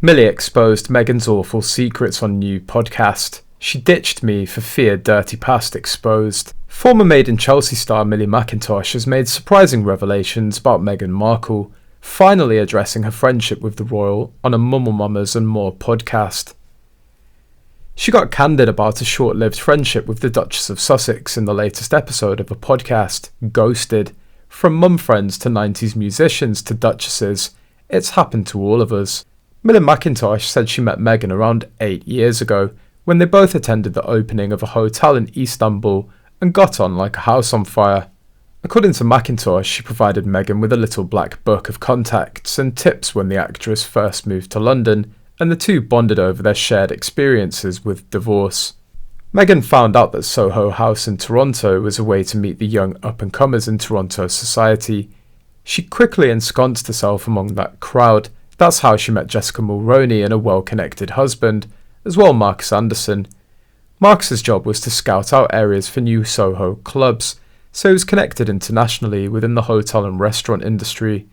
Millie exposed Meghan's awful secrets on new podcast. She ditched me for fear dirty past exposed. Former Made in Chelsea star Millie Mackintosh has made surprising revelations about Meghan Markle, finally addressing her friendship with the royal on a Mumble Mamas and More podcast. She got candid about a short-lived friendship with the Duchess of Sussex in the latest episode of a podcast, Ghosted. From mum friends to 90s musicians to duchesses, it's happened to all of us. Millie Mackintosh said she met Meghan around 8 years ago, when they both attended the opening of a hotel in Istanbul and got on like a house on fire. According to Mackintosh, she provided Meghan with a little black book of contacts and tips when the actress first moved to London, and the two bonded over their shared experiences with divorce. Meghan found out that SoHo House in Toronto was a way to meet the young up-and-comers in Toronto society. She quickly ensconced herself among that crowd. That's how she met Jessica Mulroney and a well-connected husband, as well Marcus Anderson. Marcus's job was to scout out areas for new SoHo clubs, so he was connected internationally within the hotel and restaurant industry.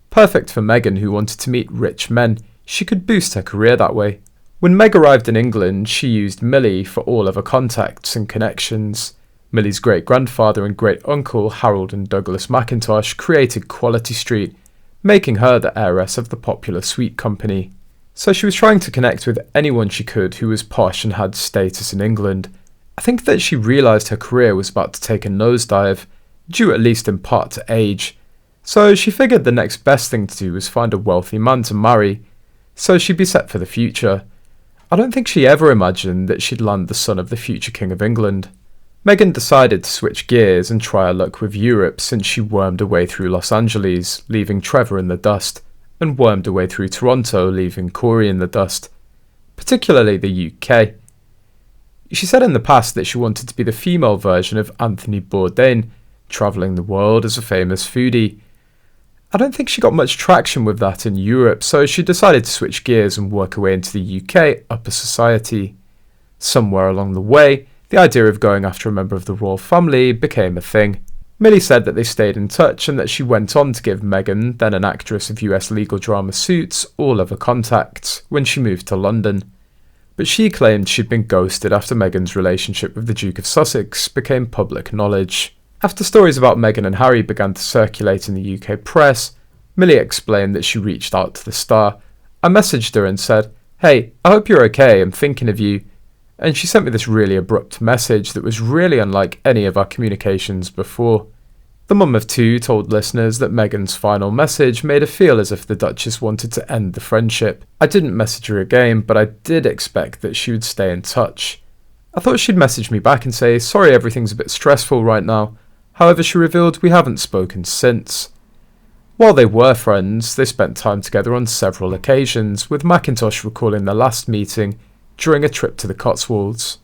Perfect for Meghan, who wanted to meet rich men. She could boost her career that way. When Meg arrived in England, she used Millie for all of her contacts and connections. Millie's great-grandfather and great-uncle, Harold and Douglas Mackintosh, created Quality Street, making her the heiress of the popular sweet company. So she was trying to connect with anyone she could who was posh and had status in England. I think that she realised her career was about to take a nosedive, due at least in part to age. So she figured the next best thing to do was find a wealthy man to marry, so she'd be set for the future. I don't think she ever imagined that she'd land the son of the future King of England. Meghan decided to switch gears and try her luck with Europe since she wormed her way through Los Angeles, leaving Trevor in the dust, and wormed her way through Toronto, leaving Corey in the dust, particularly the UK. She said in the past that she wanted to be the female version of Anthony Bourdain, travelling the world as a famous foodie. I don't think she got much traction with that in Europe, so she decided to switch gears and work her way into the UK upper society. Somewhere along the way, the idea of going after a member of the royal family became a thing. Millie said that they stayed in touch and that she went on to give Meghan, then an actress of US legal drama Suits, all of her contacts when she moved to London. But she claimed she'd been ghosted after Meghan's relationship with the Duke of Sussex became public knowledge. After stories about Meghan and Harry began to circulate in the UK press, Millie explained that she reached out to the star. I messaged her and said, "Hey, I hope you're okay, I'm thinking of you." And she sent me this really abrupt message that was really unlike any of our communications before. The mum of two told listeners that Meghan's final message made her feel as if the Duchess wanted to end the friendship. I didn't message her again, but I did expect that she would stay in touch. I thought she'd message me back and say, "Sorry, everything's a bit stressful right now." However, she revealed we haven't spoken since. While they were friends, they spent time together on several occasions, with Mackintosh recalling their last meeting during a trip to the Cotswolds.